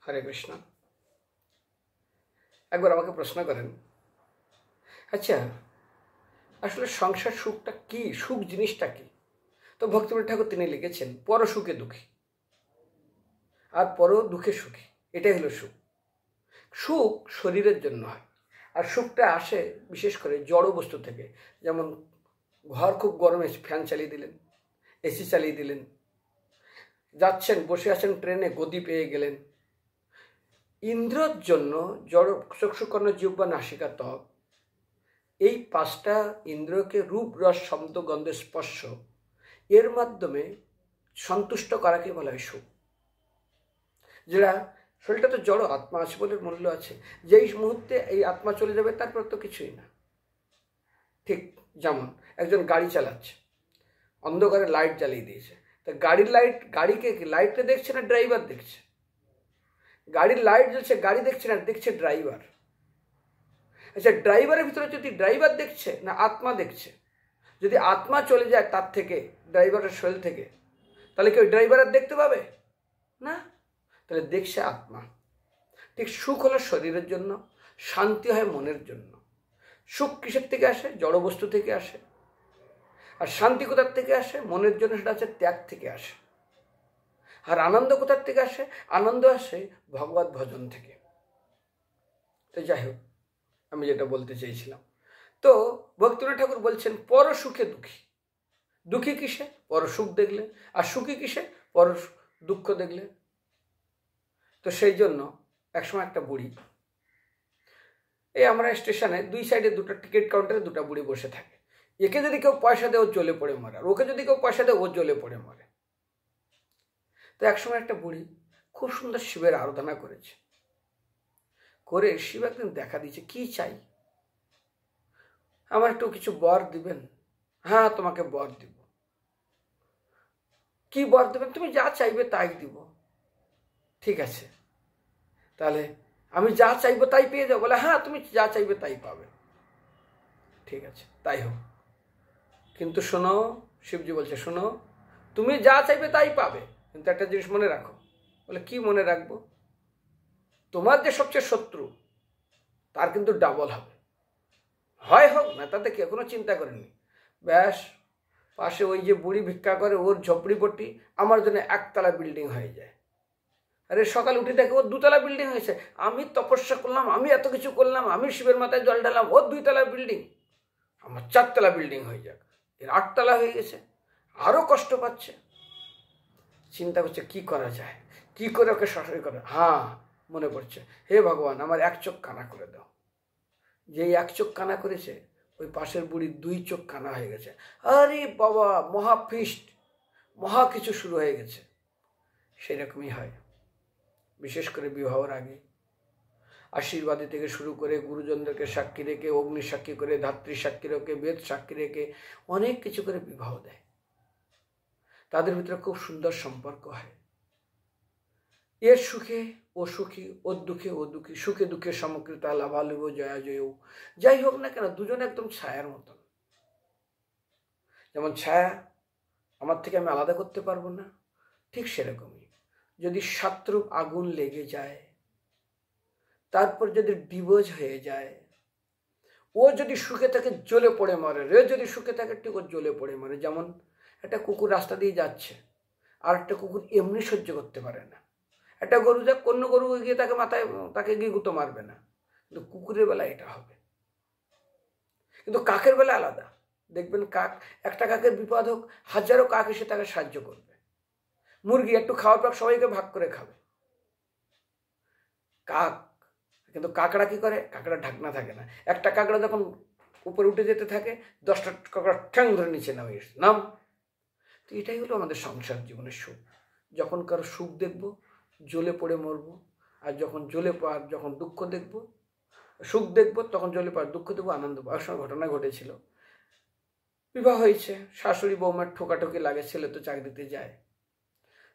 হরে কৃষ্ণ। একবার আমাকে প্রশ্ন করেন, আচ্ছা আসলে সংসার সুখটা কি, সুখ জিনিসটা কি? তো ভক্তিবিনোদ ঠাকুর তিনি লিখেছেন, পর সুখে দুঃখী আর পর দুঃখে সুখী, এটাই হলো সুখ। সুখ শরীরের জন্য হয়, আর সুখটা আসে বিশেষ করে জড় বস্তু থেকে। যেমন ঘর খুব গরমে ফ্যান চালিয়ে দিলেন, এসি চালিয়ে দিলেন, যাচ্ছেন বসে আছেন ট্রেনে, গদি পেয়ে গেলেন। ইন্দ্রর জন্য জড় চক্ষুকর্ণ জিহ্বা নাসিকা ত্বক, এই পাঁচটা ইন্দ্রকে রূপ রস শব্দ গন্ধ স্পর্শ এর মাধ্যমে সন্তুষ্ট করাকে বলা হয় সুখ। যেটা শরীরটা তো জড়, আত্মা আছে বলে মূল্য আছে। যেই মুহূর্তে এই আত্মা চলে যাবে তারপর তো কিছুই না। ঠিক যেমন একজন গাড়ি চালাচ্ছে, অন্ধকারে লাইট জ্বালিয়ে দিয়েছে, তা গাড়ির গাড়িকে লাইটটা দেখছে না ড্রাইভার দেখছে? গাড়ির লাইট জ্বলছে, গাড়ি দেখছে না, দেখছে ড্রাইভার। আচ্ছা, ড্রাইভারের ভিতরে যদি ড্রাইভার দেখছে না আত্মা দেখছে? যদি আত্মা চলে যায় তার থেকে, ড্রাইভারের শরীর থেকে, তাহলে কি ওই ড্রাইভার আর দেখতে পাবে না? তাহলে দেখছে আত্মা। ঠিক সুখ হলো শরীরের জন্য, শান্তি হয় মনের জন্য। সুখ কিসের থেকে আসে? জড় বস্তু থেকে আসে। আর শান্তি কোথার থেকে আসে? মনের জন্য, সেটা হচ্ছে ত্যাগ থেকে আসে। আর আনন্দ কোথার থেকে আসে? আনন্দ আসে ভগবত ভজন থেকে। তো যাই হোক, আমি যেটা বলতে চেয়েছিলাম, তো ভক্তিবিনোদ ঠাকুর বলছেন পর সুখে দুঃখী। দুঃখী কিসে? পর সুখ দেখলে। আর সুখী কিসে? পর দুঃখ দেখলে। তো সেই জন্য একসময় একটা বুড়ি, এই আমরা স্টেশনে দুই সাইডে দুটো টিকিট কাউন্টারে দুটো বুড়ি বসে থাকে। একে যদি কেউ পয়সা দেয় ও জ্বলে পড়ে মরে, আর ওকে যদি কেউ পয়সা দেয় ও জ্বলে পড়ে মরে। তো একসময় একটা বুড়ি খুব সুন্দর শিবের আরাধনা করেছে, করে শিব একদিন দেখা দিয়েছে, কি চাই? আমার একটু কিছু বর দিবেন? হ্যাঁ, তোমাকে বর দিব। কি বর দেবেন? তুমি যা চাইবে তাই দিব। ঠিক আছে, তাহলে আমি যা চাইবো তাই পেয়ে যাবো? বলে হ্যাঁ, তুমি যা চাইবে তাই পাবে। ঠিক আছে, তাই হোক, কিন্তু শোনো, শিবজি বলছে শোনো, তুমি যা চাইবে তাই পাবে, কিন্তু একটা জিনিস মনে রাখো। বলে কি মনে রাখবো? তোমার যে সবচেয়ে শত্রু তার কিন্তু ডাবল হবে, হয় হোক না, তাতে কি কোনো চিন্তা করেনি। ব্যাস, পাশে ওই যে বুড়ি ভিক্ষা করে ওর ঝোপড়িপট্টি আমার জন্য একতলা বিল্ডিং হয়ে যায়। আরে সকাল উঠে দেখে ওর দুতলা বিল্ডিং হয়েছে। আমি তপস্যা করলাম, আমি এত কিছু করলাম, আমি শিবের মাথায় জল ঢালাম, ওর 2তলা বিল্ডিং, আমার 4তলা বিল্ডিং হয়ে যাক, এর 8তলা হয়ে গেছে, আরও কষ্ট পাচ্ছে। চিন্তা করছে কি করা যায়, কি করে ওকে শাসন করে। হ্যাঁ, মনে পড়ছে, হে ভগবান আমার এক চোখ কানা করে দাও। যেই এক চোখ কানা করেছে, ওই পাশের বুড়ির 2 চোখ কানা হয়ে গেছে। আরে বাবা, মহা ফিস্ট, মহা কিছু শুরু হয়ে গেছে। সেরকমই হয়, বিশেষ করে বিবাহের আগে। আশীর্বাদী থেকে শুরু করে গুরুজনদেরকে সাক্ষী রেখে, অগ্নি সাক্ষী করে, ধাত্রী সাক্ষী রেখে, বেদ সাক্ষী রেখে অনেক কিছু করে বিবাহ দেয়। তাদের ভিতরে খুব সুন্দর সম্পর্ক হয়। এর সুখে ও সুখী, ওর দুঃখে ও দুঃখী, সুখে দুঃখে সমকৃতা, লাভালুভ জয়া জয়। যাই হোক না কেন, দুজনে একদম ছায়ার মতন। যেমন ছায়া আমার থেকে আমি আলাদা করতে পারবো না, ঠিক সেরকমই যদি শত্রু আগুন লেগে যায়, তারপর যদি ডিভোর্স হয়ে যায়, ও যদি সুখে থাকে জ্বলে পড়ে মরে, রে যদি সুখে থাকে ঠিক ও জ্বলে পড়ে মরে। যেমন একটা কুকুর রাস্তা দিয়ে যাচ্ছে, আর একটা কুকুর এমনি সহ্য করতে পারে না। একটা গরু যাক, অন্য গরু গিয়ে তাকে মাথায় তাকে গিয়ে গুঁতো মারবে না, কিন্তু কুকুরের বেলা এটা হবে। কিন্তু কাকের বেলা আলাদা। দেখবেন কাক, একটা কাকের বিপদ হোক, হাজারো কাক এসে তাকে সাহায্য করবে। মুরগি একটু খাওয়ার পর সবাইকে ভাগ করে খাবে। কাক কিন্তু কাকড়া কি করে? কাকড়া ঢাকনা থাকে না। একটা কাকড়া যখন উপরে উঠে যেতে থাকে, 10টা কাকড়া ঠ্যাং ধরে নিচে নামে নাম। তো এটাই হলো আমাদের সংসার জীবনের সুখ। যখন কারো সুখ দেখবো জ্বলে পড়ে মরবো, আর যখন দুঃখ দেখবো, সুখ দেখবো তখন জ্বলে পড়ে, দুঃখ দেখবো আনন্দ পাবো। একসময় ঘটনা ঘটেছিল, বিবাহ হয়েছে, শাশুড়ি বৌমার ঠোকাঠুকি লাগে, ছেলে তো চাকরিতে যায়।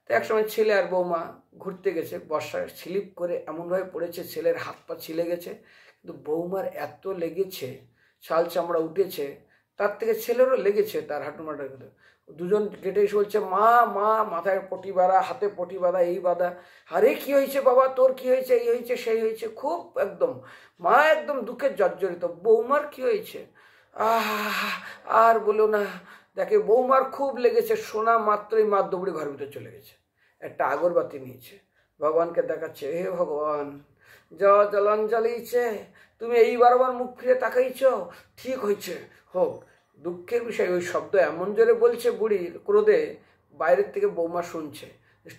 তো একসময় ছেলে আর বৌমা ঘুরতে গেছে, বর্ষায় স্লিপ করে এমনভাবে পড়েছে, ছেলের হাত পা ছিলে গেছে, কিন্তু বৌমার এত লেগেছে, ছাল চামড়া উঠেছে, তার থেকে ছেলেরও লেগেছে, তার হাঁটুমাটা। দুজন গেটে এসে বলছে, মা মা, মাথায় পটি বাঁধা, হাতে পটি বাঁধা, এই বাঁধা। আরে কি হয়েছে বাবা, তোর কি হয়েছে, এই হয়েছে সেই হয়েছে, খুব একদম মা একদম দুঃখে জর্জরিত। বৌমার কি হয়েছে? আর বলো না, দেখে বৌমার খুব লেগেছে। শোনা মাত্রই মা দৌড়ে ঘরের ভিতরে চলে গেছে, একটা আগরবাতি নিয়েছে, ভগবানকে দেখাচ্ছে, হে ভগবান, যা জ্বালান জ্বালিয়েছে, তুমি এইবার আমার মুখ ফিরে তাকাইছ, ঠিক হয়েছে, হোক। দুঃখের বিষয়, ওই শব্দ এমন জোরে বলছে বুড়ি ক্রোধে, বাইরের থেকে বৌমা শুনছে,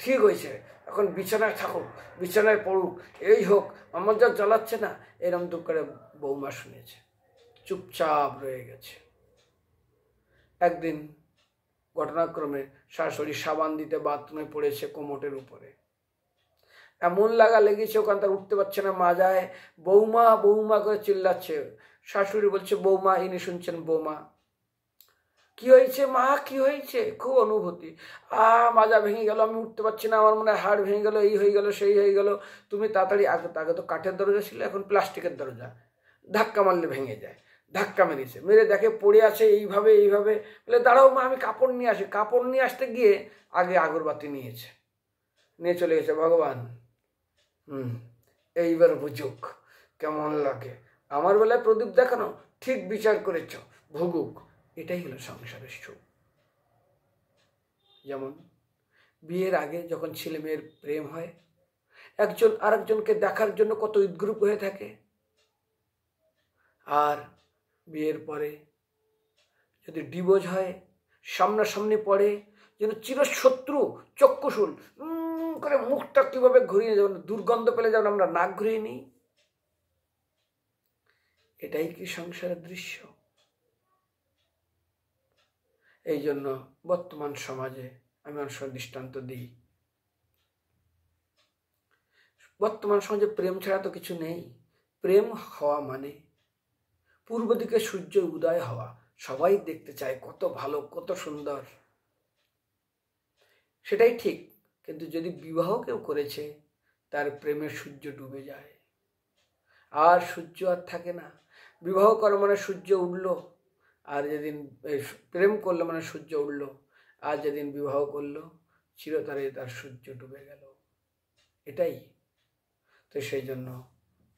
ঠিক হয়েছে, এখন বিছানায় থাকুক, বিছানায় পড়ুক, এই হোক, আমার যা জ্বালাচ্ছে না, এরম দুঃখ করে বৌমা শুনেছে, চুপচাপ রয়ে গেছে। একদিন ঘটনাক্রমে শাশুড়ি সাবান দিতে বাথরুমে পড়েছে কোমোটের উপরে, এমন লাগা লেগেছে ওখান থেকে উঠতে পারছে না। মা যায়, বৌমা বৌমা করে চিল্লাচ্ছে। শাশুড়ি বলছে, বৌমা, ইনি শুনছেন, বৌমা কি হয়েছে মা, কি হয়েছে? খুব অনুভূতি, মাজা ভেঙে গেল, আমি উঠতে পারছি না, আমার মনে হয় হাড় ভেঙে গেল, এই হয়ে গেল সেই হয়ে গেল, তুমি তাড়াতাড়ি। আগে তো কাঠের দরজা ছিল, এখন প্লাস্টিকের দরজা, ধাক্কা মারলে ভেঙে যায়। ধাক্কা মেরেছে, মেরে দেখে পড়ে আছে এইভাবে এইভাবে। বলে, দাঁড়াও মা, আমি কাপড় নিয়ে আসি। কাপড় নিয়ে আসতে গিয়ে আগে আগরবাতি নিয়েছে, নিয়ে চলে গেছে। ভগবান, এইবার বুঝুক কেমন লাগে, আমার বেলায় প্রদীপ দেখানো, ঠিক বিচার করেছ, ভুগুক। এটাই হলো সংসারের সুখ। যেমন বিয়ের আগে যখন ছেলে মেয়ের প্রেম হয়, একজন আরেকজনকে দেখার জন্য কত উদ্গ্রীব হয়ে থাকে, আর বিয়ের পরে যদি ডিভোর্স হয়, সামনাসামনি পড়ে যেন চিরশত্রু, চক্ষুশূল করে মুখটা কিভাবে ঘুরিয়ে, যেমন দুর্গন্ধ পেলে যেমন আমরা নাক ঘুরিয়ে নিই। এটাই কি সংসারের দৃশ্য? এই জন্য বর্তমান সমাজে আমি অনেক সময় দৃষ্টান্ত দিই, বর্তমান সমাজে প্রেম ছাড়া তো কিছু নেই। প্রেম হওয়া মানে পূর্ব দিকে সূর্য উদয় হওয়া, সবাই দেখতে চায় কত ভালো, কত সুন্দর, সেটাই ঠিক। কিন্তু যদি বিবাহ কেউ করেছে, তার প্রেমের সূর্য ডুবে যায়, আর সূর্য আর থাকে না। বিবাহ করা মানে সূর্য উঠল, আর যেদিন প্রেম করলো মানে সূর্য উঠল, আর যেদিন বিবাহ করলো চিরতরে তার সূর্য ডুবে গেল। এটাই তো। সেই জন্য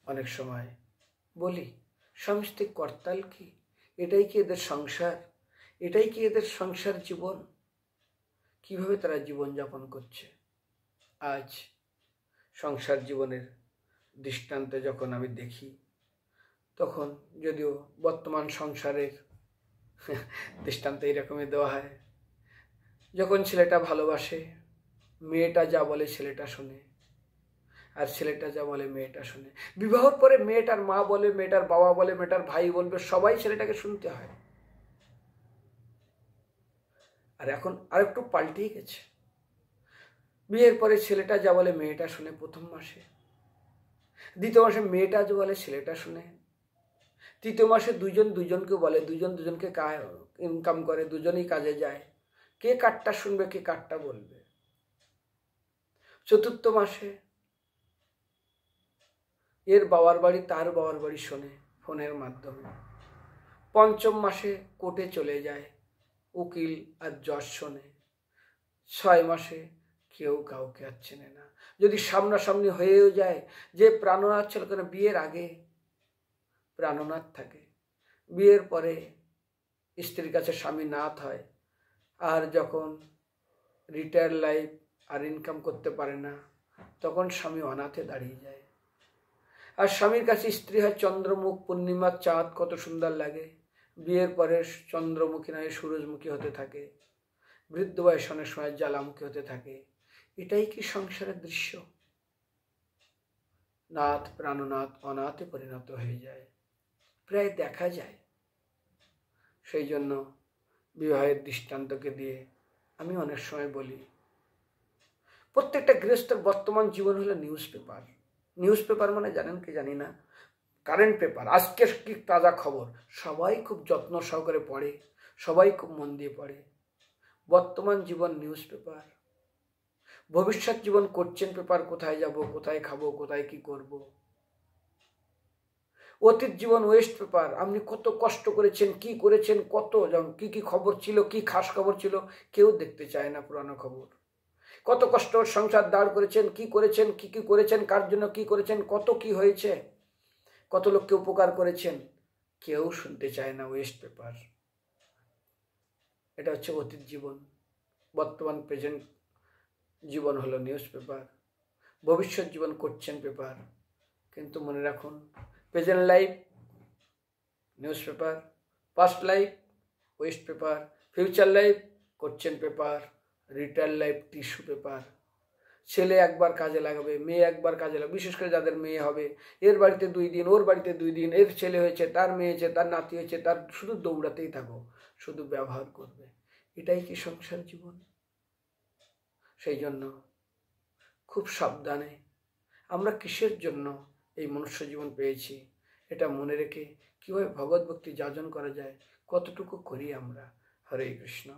অনেক সময় বলি, সমস্ত করতাল কি? এটাই কি এদের সংসার? এটাই কি এদের সংসার জীবন? কিভাবে তারা জীবন যাপন করছে? আজ সংসার জীবনের দৃষ্টান্তে যখন আমি দেখি, তখন যদিও বর্তমান সংসারের দৃষ্টান্ত এইরকমই দেওয়া হয়, যখন ছেলেটা ভালোবাসে, মেয়েটা যা বলে ছেলেটা শোনে, আর ছেলেটা যা বলে মেয়েটা শোনে। বিবাহর পরে মেয়েটার মা বলে, মেয়েটার বাবা বলে, মেয়েটার ভাই বলবে, সবাই ছেলেটাকে শুনতে হয়। আর এখন আরেকটু পাল্টেই গেছে, বিয়ের পরে ছেলেটা যা বলে মেয়েটা শুনে প্রথম মাসে, দ্বিতীয় মাসে মেয়েটা যা বলে ছেলেটা শুনে, তৃতীয় মাসে দুজন দুজনকে বলে, দুজন দুজনকে ইনকাম করে, দুজনেই কাজে যায়, কে কারটা শুনবে, কে কারটা বলবে। চতুর্থ মাসে এর বাবার বাড়ি তার বাবার বাড়ি শোনে ফোনের মাধ্যমে। পঞ্চম মাসে কোর্টে চলে যায়, উকিল আর জজ শোনে। 6 মাসে কেউ কাউকে আর চেনে না। যদি সামনাসামনি হয়েও যায়, যে প্রাণনাথ ছিল, কেন বিয়ের আগে প্রাণনাথ থাকে, বিয়ের পরে স্ত্রীর কাছে স্বামী নাথ হয়, আর যখন রিটায়ার লাইফ আর ইনকাম করতে পারে না, তখন স্বামী অনাথে দাঁড়িয়ে যায়। আর স্বামীর কাছে স্ত্রী হয় চন্দ্রমুখ, পূর্ণিমার চাঁদ, কত সুন্দর লাগে। বিয়ের পরে চন্দ্রমুখী নয় সূরজমুখী হতে থাকে, বৃদ্ধ বয়স অনেক সময় জ্বালামুখী হতে থাকে। এটাই কি সংসারের দৃশ্য? নাথ প্রাণনাথ অনাথে পরিণত হয়ে যায়, প্রায় দেখা যায়। সেই জন্য বিবাহের দৃষ্টান্তকে দিয়ে আমি অনেক সময় বলি, প্রত্যেকটা গৃহস্থের বর্তমান জীবন হলো নিউজ পেপার। নিউজ পেপার মানে জানেন কি জানি না, কারেন্ট পেপার, আজকের কি তাজা খবর, সবাই খুব যত্ন সহকারে পড়ে, সবাই খুব মন দিয়ে পড়ে। বর্তমান জীবন নিউজ পেপার, ভবিষ্যৎ জীবন কোশ্চেন পেপার, কোথায় যাব, কোথায় খাবো, কোথায় কি করব। অতীত জীবন ওয়েস্ট পেপার। আপনি কত কষ্ট করেছেন, কি করেছেন, কত কি খবর ছিল, কি খাস খবর ছিল, কেউ দেখতে চায় না পুরানো খবর। কত কষ্ট সংসার দাঁড় করেছেন, কি করেছেন, কি করেছেন, কার জন্য কি করেছেন, কত কি হয়েছে, কত লোককে উপকার করেছেন, কেউ শুনতে চায় না, ওয়েস্ট পেপার। এটা হচ্ছে অতীত জীবন। বর্তমান প্রেজেন্ট জীবন হলো নিউজ পেপার। ভবিষ্যৎ জীবন কোশ্চেন পেপার। কিন্তু মনে রাখুন, present life news paper, past life West paper, future life question paper, retire life tissue paper. ছেলে একবার কাজে লাগাবে, মেয়ে একবার কাজে লাগাবে, বিশেষ করে যাদের মেয়ে হবে, এর বাড়িতে 2 দিন, ওর বাড়িতে 2 দিন, এর ছেলে হয়েছে, তার মেয়ে হয়েছে, তার নাতি হয়েছে, তার শুধু দৌড়াতেই থাকো, শুধু ব্যবহার করবে। এটাই কি সংসার জীবন? সেই জন্য খুব সাবধানে আমরা কিসের জন্য এই মনুষ্য জীবন পেয়েছি এটা মনে রেখে কীভাবে ভগবত ভক্তি যাজন করা যায়, কতটুকু করি আমরা। হরে কৃষ্ণ।